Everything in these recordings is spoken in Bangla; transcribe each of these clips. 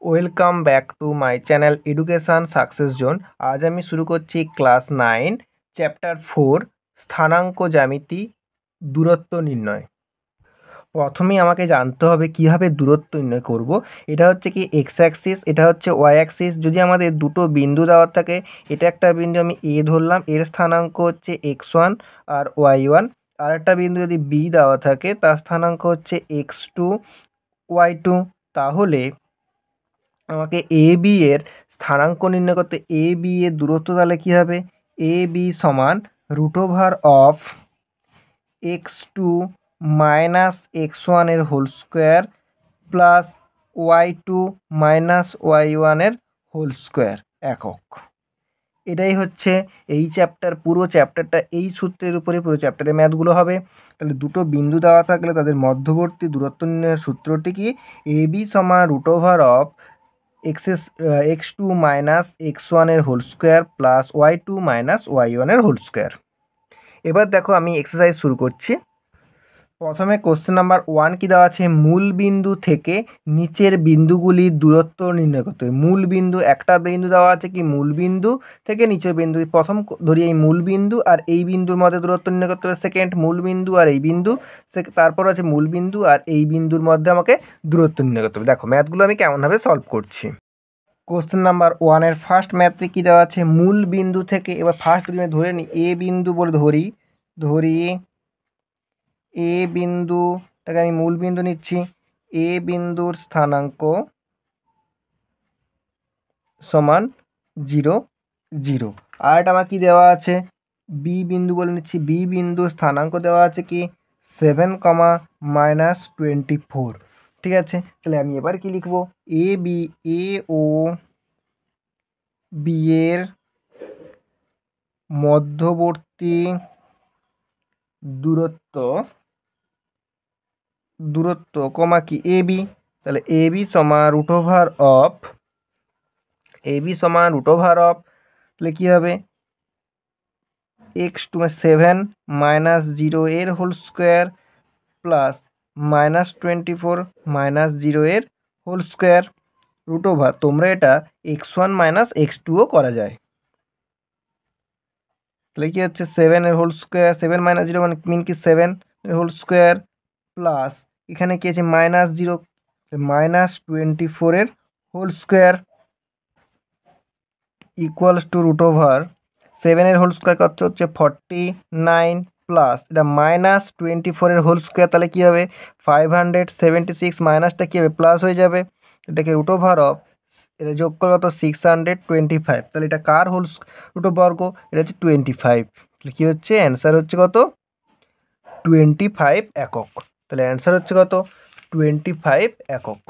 Welcome back to my channel education success zone. আজ আমি শুরু করছি ক্লাস 9 চ্যাপ্টার 4 স্থানাঙ্ক জ্যামিতি দূরত্ব নির্ণয়। প্রথমেই আমাকে জানতে হবে কীভাবে দূরত্ব নির্ণয় করব। এটা হচ্ছে কি এক্স অ্যাক্সিস, এটা হচ্ছে ওয়াই অ্যাক্সিস। যদি আমাদের দুটো বিন্দু দেওয়া থাকে, এটা একটা বিন্দু আমি এ ধরলাম, এর স্থানাঙ্ক হচ্ছে x1 আর y1। আর একটা বিন্দু যদি বি দেওয়া থাকে, তার স্থানাঙ্ক হচ্ছে x2 y2। তাহলে আমাকে এ বি এর স্থানাঙ্ক নির্ণয় করতে এ বি এর দূরত্ব তাহলে কী হবে, এ বি সমান √ অফ x2 মাইনাস x1 এর whole square plus y2 minus y1 এর হোল স্কোয়ার একক। এটাই হচ্ছে এই চ্যাপ্টার, পুরো চ্যাপ্টারটা এই সূত্রের উপরে পুরো চ্যাপ্টারের ম্যাথগুলো হবে। তাহলে দুটো বিন্দু দেওয়া থাকলে তাদের মধ্যবর্তী দূরত্ব নির্ণয়ের সূত্রটি কি, এ বি সমান √ অফ x2 মাইনাস x1 এর whole square plus y2 minus y1 এর হোল স্কোয়ার। এবার দেখো আমি এক্সারসাইজ শুরু করছি। প্রথমে কোশ্চেন নাম্বার 1 কি দেওয়া আছে, মূল বিন্দু থেকে নিচের বিন্দুগুলির দূরত্ব নির্ণয় করতে হবে। মূল বিন্দু, একটা বিন্দু দেওয়া আছে কি মূল বিন্দু থেকে নিচের বিন্দু। প্রথম ধরি এই মূল বিন্দু আর এই বিন্দুর মধ্যে দূরত্ব নির্ণয় করতে হবে। সেকেন্ড মূল বিন্দু আর এই বিন্দু, তারপর আছে মূল বিন্দু আর এই বিন্দুর মধ্যে আমাকে দূরত্ব নির্ণয় করতে হবে। দেখো ম্যাথগুলো আমি কেমনভাবে সলভ করছি। কোশ্চেন নাম্বার 1-এর ফার্স্ট ম্যাথে কী দেওয়া আছে, মূল বিন্দু থেকে, এবার ফার্স্ট বিন্দু ধরে নিই এ বিন্দু বলে ধরি এ বিন্দুটাকে আমি মূল বিন্দু নিচ্ছি। এ বিন্দুর স্থানাঙ্ক সমান 0 0। আর এটা আমার কী দেওয়া আছে, বি বিন্দু বলে নিচ্ছি। বি বিন্দুর স্থানাঙ্ক দেওয়া আছে কি 7, -24। ঠিক আছে, তাহলে আমি এবার কি লিখব, এ ও বি এর মধ্যবর্তী দূরত্ব কমা কি এ বি। তাহলে এ বি সমান √ অফ তাহলে কী হবে, x2 7 -0 এর হোল স্কোয়ার প্লাস -24 -0 এর হোল স্কোয়ার √ তোমরা এটা x1 x2ও করা যায়। তাহলে কি হচ্ছে 7 এর হোল স্কোয়ার, 7 - 0 মানে মিন কি 7 এর হোল স্কোয়ার প্লাস এখানে কি আছে -0 -24 এর হোল স্কোয়ার ইকুয়ালস টু √ 7 এর হোল স্কোয়ার কত হচ্ছে 49 প্লাস এটা -24 এর হোল স্কোয়ার, তাহলে কী হবে 576, মাইনাসটা কী হবে প্লাস হয়ে যাবে। এটাকে √ অফ এটা যোগ করে কত 625। তাহলে এটা কার বর্গ, এটা হচ্ছে 25। তাহলে কী হচ্ছে অ্যান্সার হচ্ছে কত 25 একক। তাহলে অ্যান্সার হচ্ছে কত 25 একক।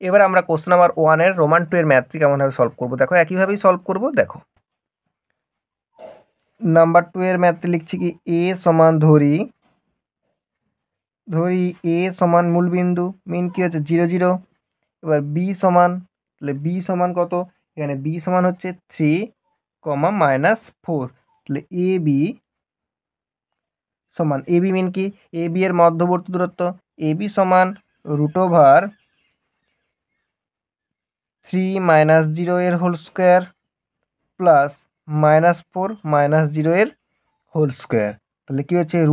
এবার আমরা কোশ্চেন নাম্বার 1-এর রোমান 2 এর ম্যাথটি কেমনভাবে সলভ করবো, দেখো একইভাবেই সলভ করবো। দেখো নাম্বার 2 এর ম্যাথটি লিখছি কি এ সমান ধরি এ সমান মূল বিন্দু, মিন কি হচ্ছে 0 0। এবার বি সমান, তাহলে বি সমান কত, এখানে বি সমান হচ্ছে 3, -4। তাহলে এ বি সমান, এ বি মিন কি, এ বি এর মধ্যবর্তী দূরত্ব, এ বি সমান √ 3 - 0 এর হোল স্কোয়ার প্লাস -4 -0 এর হোল স্কোয়ার। তাহলে কী হচ্ছে √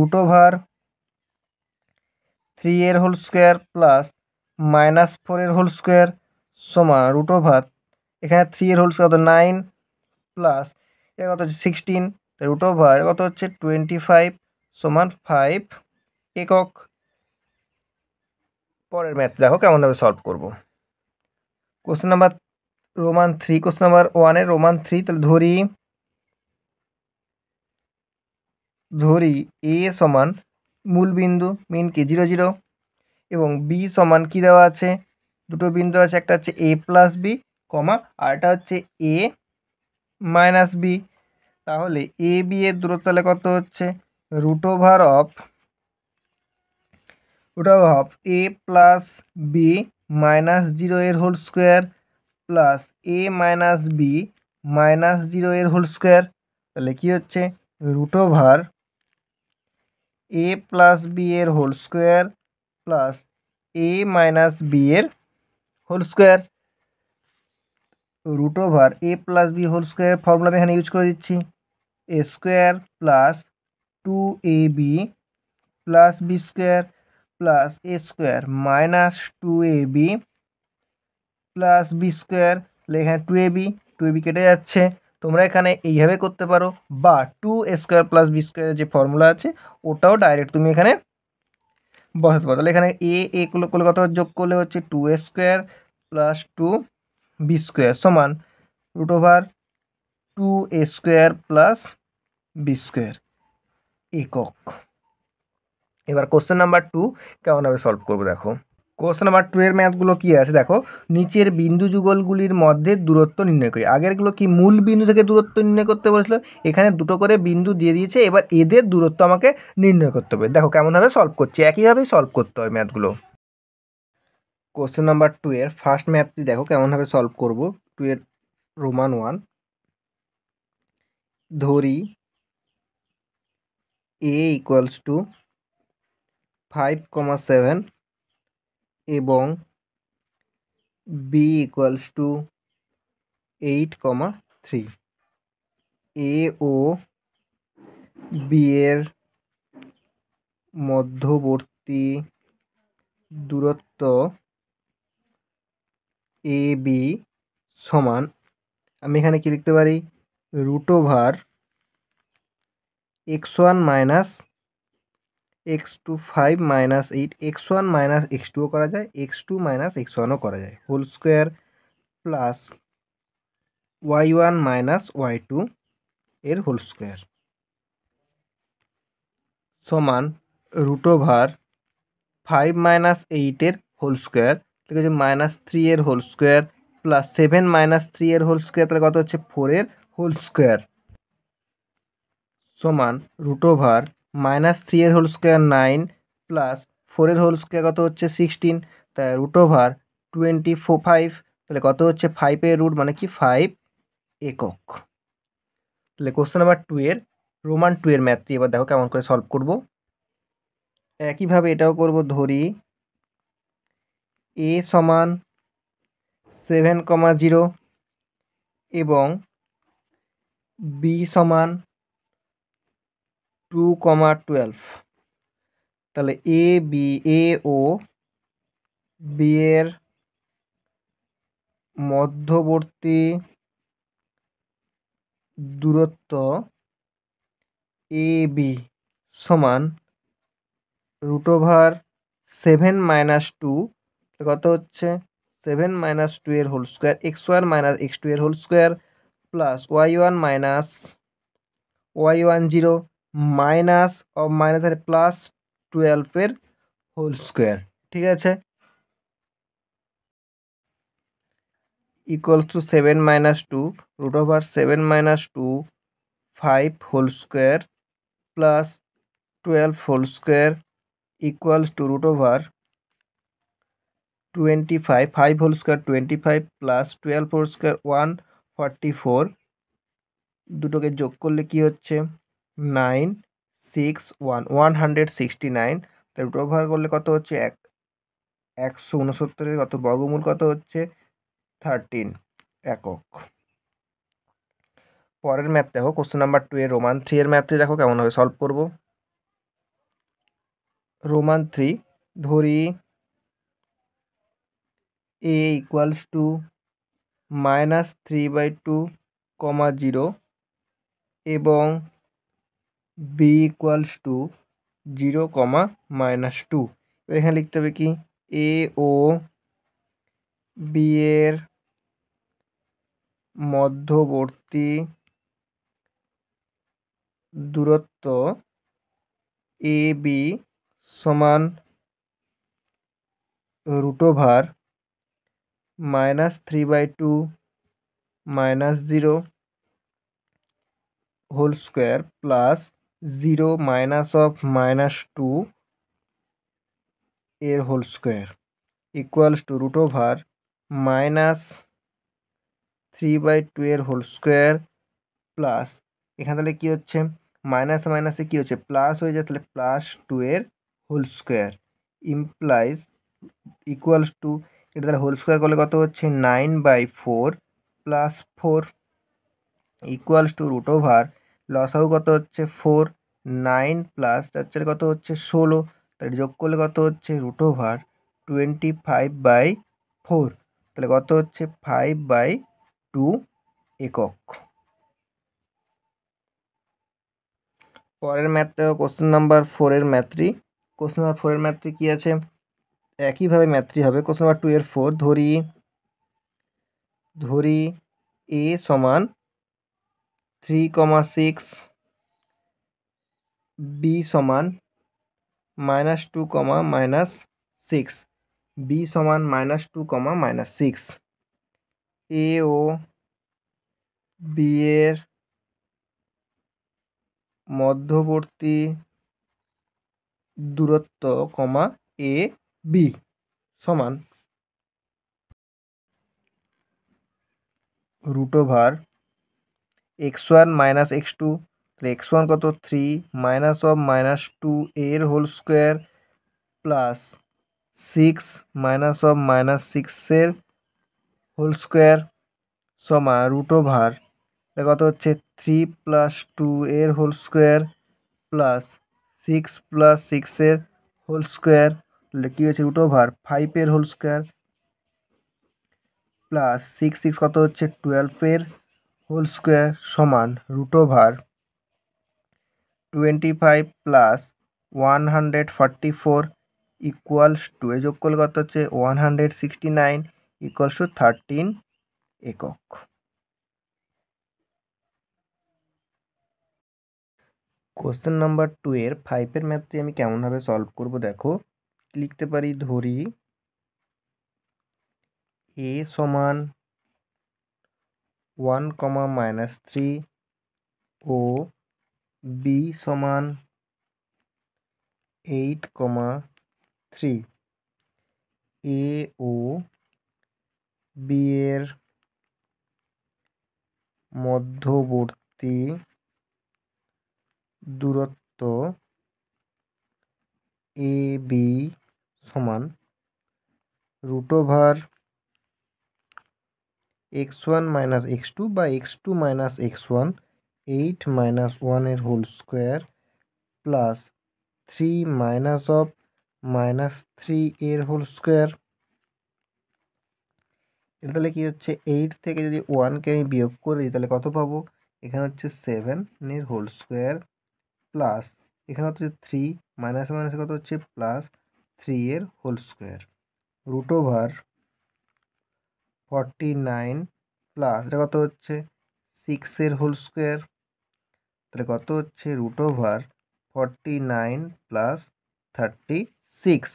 3 এর হোল স্কোয়ার প্লাস -4 এর হোল স্কোয়ার সমান √ এখানে 3 এর হোল স্কোয়ার 9 প্লাস এটা কত হচ্ছে 16, √ কত হচ্ছে 25 সমান 5 একক। পরের ম্যাথ দেখো কেমনভাবে সলভ করব। Question number roman 3, question number 1-এর রোমান 3, তাহলে ধরি এ সমান মূল বিন্দু, মিন কি 0 0 এবং বি সমান কি দেওয়া আছে, দুটো বিন্দু আছে, একটা হচ্ছে a প্লাস বি আর একটা হচ্ছে a মাইনাস বি। তাহলে এ বি এর দূরত্ব তাহলে কত হচ্ছে √ অফ a প্লাস বি -0 এর whole square plus a minus B -0 এর হোল স্কোয়ার। তাহলে কি হচ্ছে √ a প্লাস বি এর whole square plus a minus B এর whole square, root over A plus B whole square formula আমি এখানে ইউজ করে দিচ্ছি। এ স্কোয়ার প্লাস 2ab প্লাস B square plus A square minus 2ab প্লাস বি স্কোয়ার, তাহলে এখানে 2ab কেটে যাচ্ছে। তোমরা এখানে এইভাবে করতে পারো, বা 2a² প্লাস বি স্কোয়ারের যে ফর্মুলা আছে ওটাও ডাইরেক্ট তুমি এখানে বসাতে পারো। তাহলে এখানে এ করলে কত যোগ করলে হচ্ছে 2a² প্লাস 2b স্কোয়ার সমান root over 2a² plus B square একক। এবার কোশ্চেন নাম্বার 2 কেমনভাবে সলভ করবো দেখো। কোশ্চেন নাম্বার 2 এর ম্যাথগুলো কী আছে দেখো, নিচের বিন্দু যুগলগুলির মধ্যে দূরত্ব নির্ণয় করি। আগেরগুলো কি মূল বিন্দু থেকে দূরত্ব নির্ণয় করতে বলেছিল, এখানে দুটো করে বিন্দু দিয়ে দিয়েছে, এবার এদের দূরত্ব আমাকে নির্ণয় করতে হবে। দেখো কেমনভাবে সলভ করছি, একইভাবেই সলভ করতে হয় ম্যাথগুলো। কোশ্চেন নাম্বার 2 এর ফার্স্ট ম্যাথটি দেখো কেমনভাবে সলভ করব। 2 এর রোমান 1, ধরি a ইকুয়ালস টু 5,7 এবং b ইকুয়ালস টু 8,3। এ ও বি এর মধ্যবর্তী দূরত্ব এ বি সমান, আমি এখানে কি লিখতে পারি, root over x1 minus x2 5 minus 8, x1 minus x2ও করা যায়, x2 মাইনাস x1ও করা যায়, whole square plus y1 minus y2 এর হোল স্কোয়ার সমান রুট ওভার 5 মাইনাস 8 এর হোল স্কোয়ার, ঠিক আছে, মাইনাস 3 এর হোল স্কোয়ার প্লাস 7 মাইনাস 3 এর হোল স্কোয়ার, তাহলে কত হচ্ছে 4 এর হোল স্কোয়ার সমান রুট ওভার মাইনাস 3 এর হোল স্কোয়ার 9 প্লাস 4 এর হোল স্কোয়ার কত হচ্ছে 16, তাই রুট ওভার 25, তাহলে কত হচ্ছে 5 এর রুট মানে কি 5 একক। তাহলে কোশ্চেন নাম্বার 2 এর রোমান 2 এর ম্যাথটি এবার দেখো কেমন করে সলভ করব। একইভাবে এটাও করব, ধরি a সমান 7,0 এবং b সমান 2,12, তাহলে এ ও বি এর মধ্যবর্তী দূরত্ব এ বি সমান রুট ওভার 7 মাইনাস 2, কত হচ্ছে 7 মাইনাস 2 এর whole square, x1 minus x2 এর whole square plus y1 minus y10 minus minus আর প্লাস 12 এর হোল স্কোয়ার, ঠিক আছে, equals to 7 minus 2 root over 7 minus 2 5 whole square plus 12 whole square equals to root over 25, 5 whole square 25 plus 12 whole square 144, দুটোকে যোগ করলে কি হচ্ছে 169, রুট ওভার করলে কত হচ্ছে 169 কত বর্গমূল কত হচ্ছে 13 একক। পরের ম্যাথ দেখো, কোশ্চেন নাম্বার 2 এর রোমান 3 এর ম্যাথটি দেখো কেমনভাবে সলভ করব। রোমান 3, ধরি a ইকুয়ালস টু -3/2, 0 এবং b ইকুয়ালস টু 0, -2। এখানে লিখতে হবে কি, এ ও বি এর মধ্যবর্তী দূরত্ব এ বি সমান root over -3/2 -0 whole square plus 0 minus of -2 এর whole square equals to root over -3/2 এর হোল স্কোয়ার প্লাস, এখানে তাহলে কী হচ্ছে মাইনাস মাইনাসে কী হচ্ছে প্লাস হয়ে যায়, তাহলে +2 এর whole square implies equals to এটা তাহলে হোল স্কোয়ার করলে কত হচ্ছে 9/4 plus 4 equals to root over লসাগু কত হচ্ছে 4, 9 প্লাস 4 কত হচ্ছে 16, তাহলে যোগ করলে কত হচ্ছে রুট ওভার 25/4, তাহলে কত হচ্ছে 5/2 একক। পরের ম্যাথ কোশ্চেন নাম্বার 4 এর ম্যাথটি। কোশ্চেন নাম্বার 4 এর ম্যাথটি কী আছে? একইভাবে ম্যাথটি হবে। কোশ্চেন নাম্বার 2 এর 4 ধরি a সমান 3,6, b সমান -2, -6, b সমান -2, -6, a ও b এর মধ্যবর্তী দূরত্ব a b সমান রুট ওভার x1 - x2, তাহলে x1 কত 3 -2 এর হোল স্কোয়ার প্লাস 6 -6 এর হোল স্কোয়ার সমান রুট ওভার কত হচ্ছে 3 + 2 এর হোল স্কোয়ার প্লাস 6 + 6 এর হোল স্কোয়ার, তাহলে কী হচ্ছে রুট ওভার 5 এর হোল স্কোয়ার প্লাস 6 কত হচ্ছে 12 এর হোল স্কোয়ার সমান রুট ওভার 25 + 144 ইকুয়ালস টু এ যোগ করলে কত হচ্ছে 169 ইকুয়ালস টু 13 একক। কোশ্চেন নাম্বার 2 এর 5 এর ম্যাথটি আমি কেমনভাবে সলভ করব দেখো। লিখতে পারি ধরি a সমান 1, -3 ও b সমান 8, 3, a ও b এর মধ্যবর্তী দূরত্ব a b সমান রুট ওভার x1 - x2 বা x2 - x1, 8 - 1 এর হোল স্কোয়ার প্লাস 3 -3 এর হোল স্কোয়ার। এটা তাহলে কী হচ্ছে 8 থেকে যদি 1কে আমি বিয়োগ করে দিই তাহলে কত পাবো? এখানে হচ্ছে 7 এর হোল স্কোয়ার প্লাস এখানে হচ্ছে 3 মাইনাসে মাইনাসে কত হচ্ছে প্লাস 3 এর whole square root over 49 plus এটা কত হচ্ছে 6 এর হোল স্কোয়ার, তাহলে কত হচ্ছে রুট ওভার 49 প্লাস 36।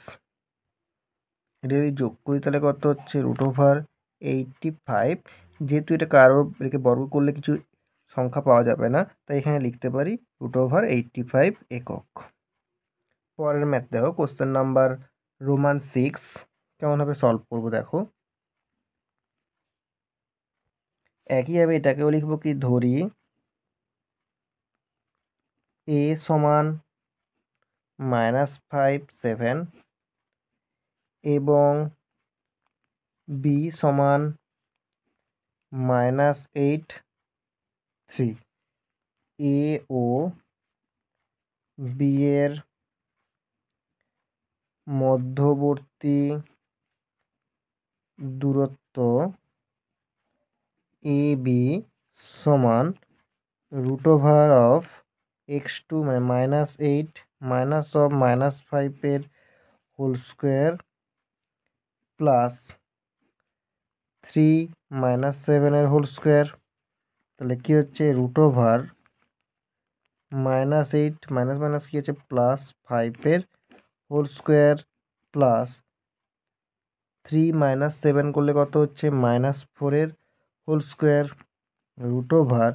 এটা যদি যোগ করি তাহলে কত হচ্ছে রুট ওভার 85। যেহেতু এটা কারো এটাকে বর্গ করলে কিছু সংখ্যা পাওয়া যাবে না, তাই এখানে লিখতে পারি রুট ওভার 85 একক। পরের ম্যাথ দেখো কোশ্চেন নাম্বার রোমান 6 কেমনভাবে সলভ করবো দেখো। একইভাবে এটাকেও লিখবো কি ধরি a সমান -5, 7 এবং b সমান -8, 3, a ও b এর মধ্যবর্তী দূরত্ব a b সমান রুট ওভার অফ x2 মানে -8 -5 এর হোল স্কোয়ার প্লাস 3 -7 এর হোল স্কোয়ার, তাহলে কী হচ্ছে রুট ওভার -8 মাইনাস মাইনাস কী হচ্ছে প্লাস 5 এর হোল স্কোয়ার প্লাস 3 -7 করলে কত হচ্ছে -4 এর হোল স্কোয়ার রুট ওভার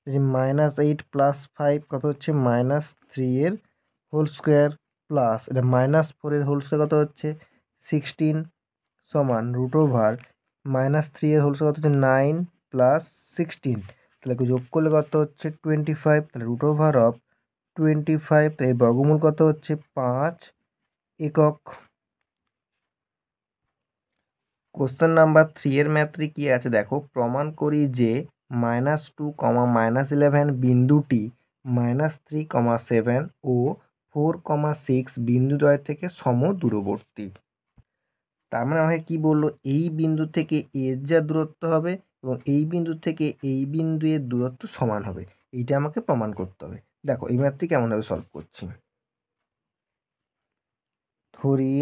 -8 + 5 কত হচ্ছে -3 এর হোল স্কোয়ার প্লাস এটা -4 এর হোল স্কোয়ার কত হচ্ছে 16 সমান রুট ওভার -3 এর হোল স্কোয়ার কত হচ্ছে 9 + 16, তাহলে যোগ করলে কত হচ্ছে 25, তাহলে রুট ওভার অফ 25 এই বর্গমূল কত হচ্ছে 5 একক। কোশ্চেন নাম্বার 3 এর ম্যাথটি কি আছে দেখো, প্রমাণ করি যে -2, -11 বিন্দুটি -3, 7 ও 4, 6 বিন্দুদ্বয় থেকে সমদূরবর্তী। তার মানে আমাকে কি বললো, এই বিন্দু থেকে এর যা দূরত্ব হবে এবং এই বিন্দু থেকে এই বিন্দু এর দূরত্ব সমান হবে, এইটা আমাকে প্রমাণ করতে হবে। দেখো এই ম্যাথটি কেমনভাবে সলভ করছি। ধরি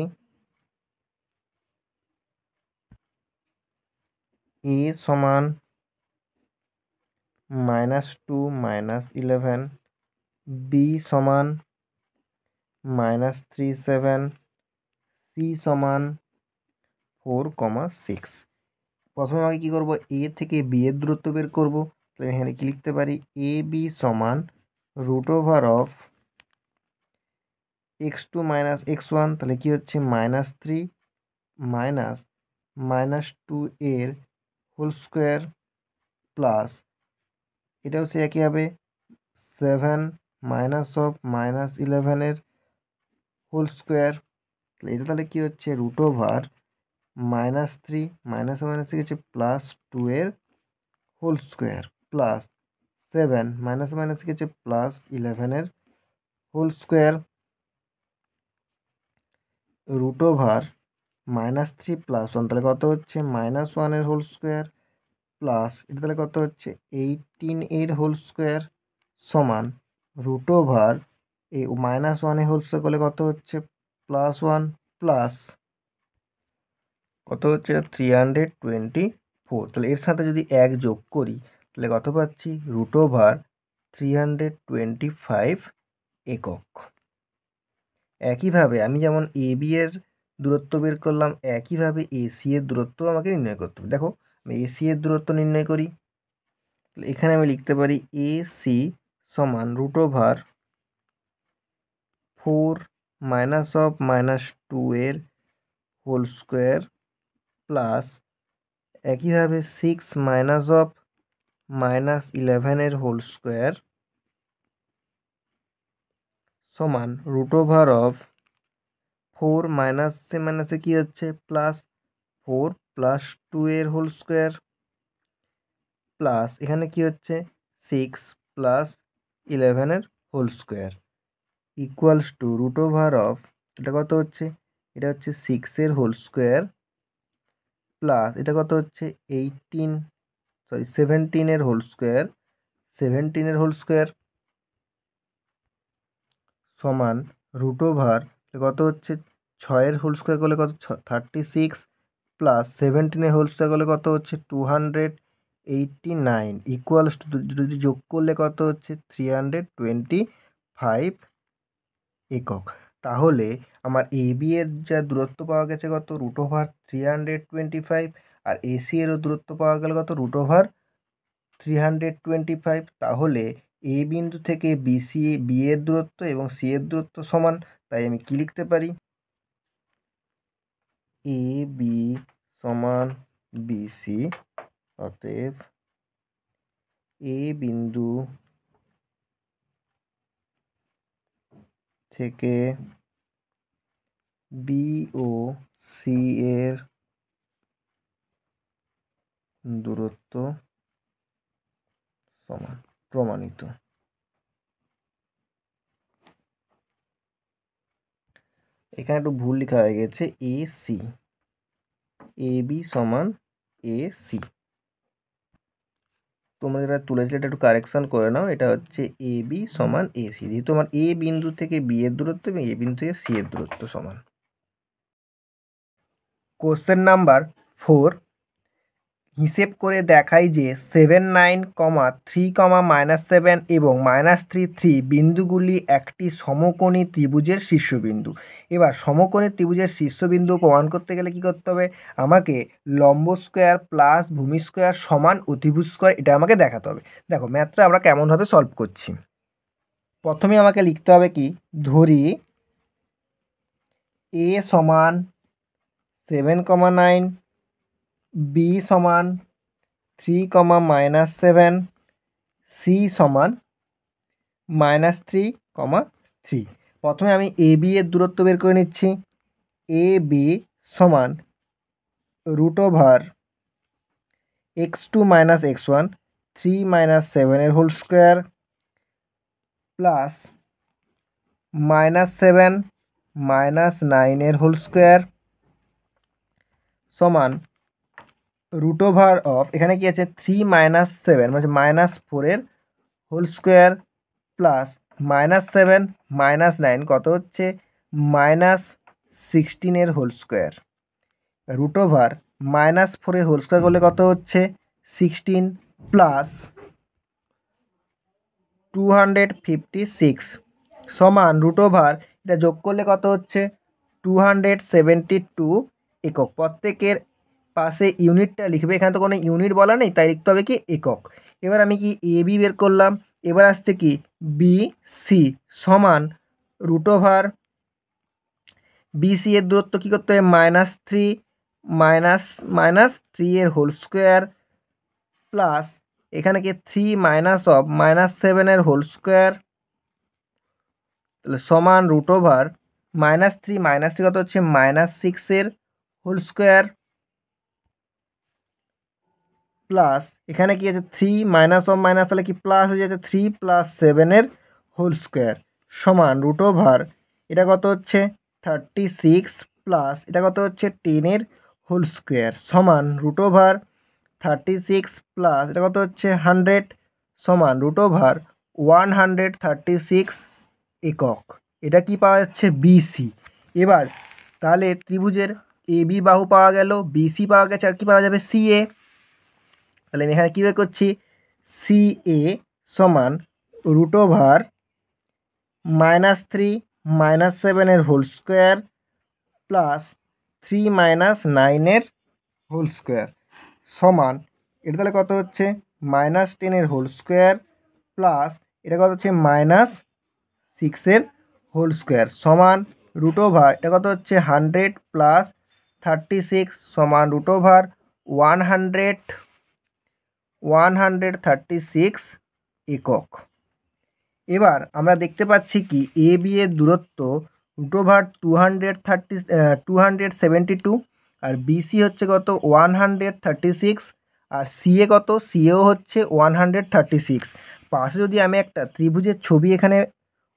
a সমান -2, -11, b সমান -3, 7, c সমান 4, 6। প্রথমে আমাকে কী করবো, এ থেকে বি এর দূরত্ব বের করবো। তাহলে এখানে কি লিখতে পারি, এ বি সমান √of x2 - x1, তাহলে কি হচ্ছে -3 -2 এর হোল স্কোয়ার প্লাস, এটাও সে একই হবে 7 -11 এর হোল স্কোয়ার। এটা তাহলে কি হচ্ছে √3 মাইনাস মাইনাস হচ্ছে +2 এর whole square plus 7 minus minus হচ্ছে +11 এর হোল স্কোয়ার √3 + 1, তাহলে কত হচ্ছে -1 এর হোল স্কোয়ার প্লাস, এটা তাহলে কত হচ্ছে 18 এর হোল স্কোয়ার সমান √, এই -1 এর হোল স্কোয়ার করলে কত হচ্ছে +1 প্লাস কত হচ্ছে 324। তাহলে এর সাথে যদি 1 যোগ করি তাহলে কত পাচ্ছি, √325 একক। একইভাবে আমি যেমন এ বি এর দূরত্ব বের করলাম, একইভাবে এসি এর দূরত্ব আমাকে নির্ণয় করতে হবে। দেখো আমি এসি এর দূরত্ব নির্ণয় করি, এখানে আমি লিখতে পারি এসি সমান √4 -2 এর হোল স্কোয়ার প্লাস, একইভাবে 6 -11 এর হোল স্কোয়ার সমান √4 মাইনাসে মাইনাসে কী হচ্ছে +4 +2 এর হোল স্কোয়ার প্লাস, এখানে কি হচ্ছে 6 +11 এর হোল স্কোয়ার ইকুয়ালস টু √, এটা কত হচ্ছে, এটা হচ্ছে 6 এর হোল স্কোয়ার প্লাস, এটা কত হচ্ছে 17 এর হোল স্কোয়ার, 17 এর হোল স্কোয়ার সমান √, কত হচ্ছে 6 এর হোল স্কোয়ার করলে কত 36 প্লাস 17 এর হোল স্কোয়ার করলে কত হচ্ছে 289 ইকুয়ালস টু, যদি যোগ করলে কত হচ্ছে 325 একক। তাহলে আমার এ বি এর যা দূরত্ব পাওয়া গেছে কত √325, আর এসি এরও দূরত্ব পাওয়া গেল কত √325। তাহলে এ বিন্দু থেকে বি এর দূরত্ব এবং সি এর দূরত্ব সমান। তাই আমি কি লিখতে পারি, এ বি সমান বিসি, অতএব এ বিন্দু থেকে বি ও সি এর দূরত্ব সমান, প্রমাণিত। এখানে একটু ভুল লেখা হয়ে গেছে, এ সি, এ বি সমান এ সি, তোমরা যেটা তুলেছিলে এটা একটু কারেকশান করে নাও, এটা হচ্ছে এ বি সমান এ সি, যেহেতু আমার এ বিন্দু থেকে বি এর দূরত্ব এবং এ বিন্দু থেকে সি এর দূরত্ব সমান। কোশ্চেন নাম্বার 4, হিসেব করে দেখাই যে 7, 9, 3, -7 এবং -3 বিন্দুগুলি একটি সমকোণী ত্রিভুজের শীর্ষবিন্দু। এবার সমকোণী ত্রিভুজের শীর্ষবিন্দু প্রমাণ করতে গেলে কি করতে হবে, আমাকে লম্ব স্কোয়ার প্লাস ভূমি স্কোয়ার সমান অতিভুজ স্কোয়ার, এটা আমাকে দেখাতে হবে। দেখো ম্যাথটা আমরা কেমনভাবে সলভ করছি। প্রথমে আমাকে লিখতে হবে কি, ধরি এ সমান 7, 9, বি সমান 3, -7, সি সমান -3, 3। প্রথমে আমি এ বি এর দূরত্ব বের করে নিচ্ছি। এ বি সমান root over x2 minus x1 3 minus 7 whole square plus -7 minus 9 whole square সমান রুট ওভার অফ এখানে কি আছে 3 মাইনাস 7 মানে -4 হোল স্কোয়ার প্লাস -7 মাইনাস 9 কত হচ্ছে -16 whole square root over -4 whole square করলে কত হচ্ছে 16 প্লাস 256 সমান রুট ওভার এটা যোগ করলে কত হচ্ছে 272 একক। প্রত্যেকের পাশে ইউনিটটা লিখবে, এখানে তো কোনো ইউনিট বলা নেই তাই লিখতে হবে কি একক। এবার আমি কি এ বি বের করলাম, এবার আসছে কি বি সি সমান রুট ওভার বিসি এর দূরত্ব কী করতে হবে -3 -3 এর হোল স্কোয়ার প্লাস এখানে কি 3 মাইনাস অফ -7 এর হোল স্কোয়ার তাহলে সমান রুট ওভার -3 কত হচ্ছে -6 এর হোল স্কোয়ার প্লাস এখানে কি আছে 3 মাইনাস অফ মাইনাস তাহলে কি প্লাস হয়ে যাচ্ছে 3 + 7 এর হোল স্কোয়ার সমান রুট ওভার এটা কত হচ্ছে 36 প্লাস এটা কত হচ্ছে 10 এর হোল স্কোয়ার সমান রুট ওভার 36 প্লাস এটা কত হচ্ছে 100 সমান রুট ওভার 136 একক। এটা কি পাওয়া যাচ্ছে বিসি। এবার তাহলে ত্রিভুজের এ বি বাহু পাওয়া গেল, বিসি পাওয়া গেছে, আর কি পাওয়া যাবে সিএ। তাহলে আমি এখানে কী বের করছি সিএ সমান রুট ওভার -3 -7 এর হোল স্কোয়ার প্লাস 3 -9 এর হোল স্কোয়ার সমান এটা তাহলে কত হচ্ছে -10 এর হোল স্কোয়ার প্লাস এটা কত হচ্ছে -6 এর হোল স্কোয়ার সমান রুট ওভার এটা কত হচ্ছে 100 প্লাস 36 সমান রুট ওভার 136 একক। এবার আমরা দেখতে পাচ্ছি কি এ বি এর দূরত্ব রুট ওভার 272 আর বিসি হচ্ছে কত 136 আর সিএ কত সিএও হচ্ছে 136। পাশে যদি আমি একটা ত্রিভুজের ছবি এখানে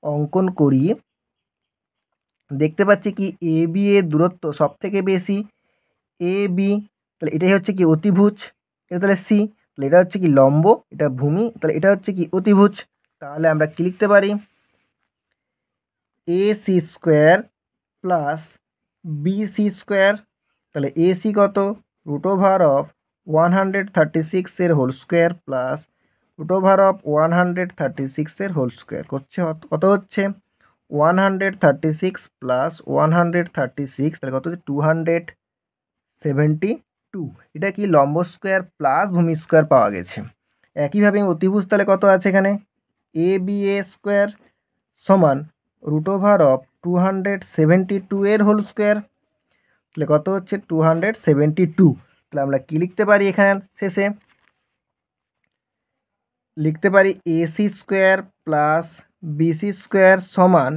অঙ্কন করি দেখতে পাচ্ছি কি এ বি এর দূরত্ব সব থেকে বেশি এ বি, তাহলে এটাই হচ্ছে কি অতিভুজ, এটা তাহলে সি, তাহলে এটা হচ্ছে কি লম্ব, এটা ভূমি, তাহলে এটা হচ্ছে কি অতিভুজ। তাহলে আমরা কি লিখতে পারি A C square plus B C square, তাহলে এ সি কত রুট ওভার অফ 136 এর whole square plus root over of 136 এর হোল স্কোয়ার করছে কত হচ্ছে 136 প্লাস 136 তাহলে কত হচ্ছে 272। এটা কি লম্ব স্কোয়ার প্লাস ভূমি স্কোয়ার পাওয়া গেছে। একইভাবে অতিভুজ তাহলে কত আছে এখানে এ বি এ স্কোয়ার সমান রুট ওভার অফ 272 এর হোল স্কোয়ার, তাহলে কত হচ্ছে 272। তাহলে আমরা কি লিখতে পারি এখানে শেষে লিখতে পারি AC square plus BC square সমান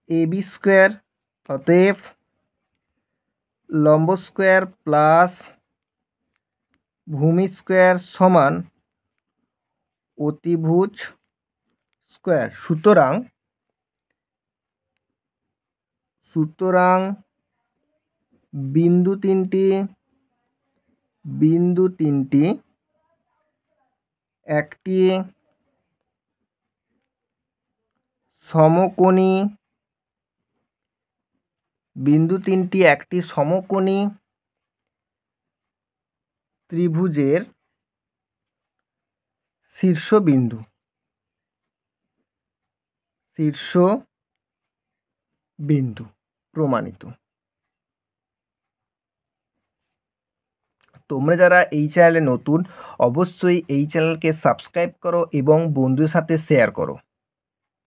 এ বি স্কোয়ার, অতএব লম্ব স্কোয়ার প্লাস ভূমি স্কোয়ার সমান অতিভুজ স্কোয়ার। সুতরাং বিন্দু তিনটি একটি সমকোণী ত্রিভুজের শীর্ষবিন্দু প্রমাণিত। তোমরা যারা এই চ্যানেলে নতুন অবশ্যই এই চ্যানেলকে সাবস্ক্রাইব করো এবং বন্ধুদের সাথে শেয়ার করো।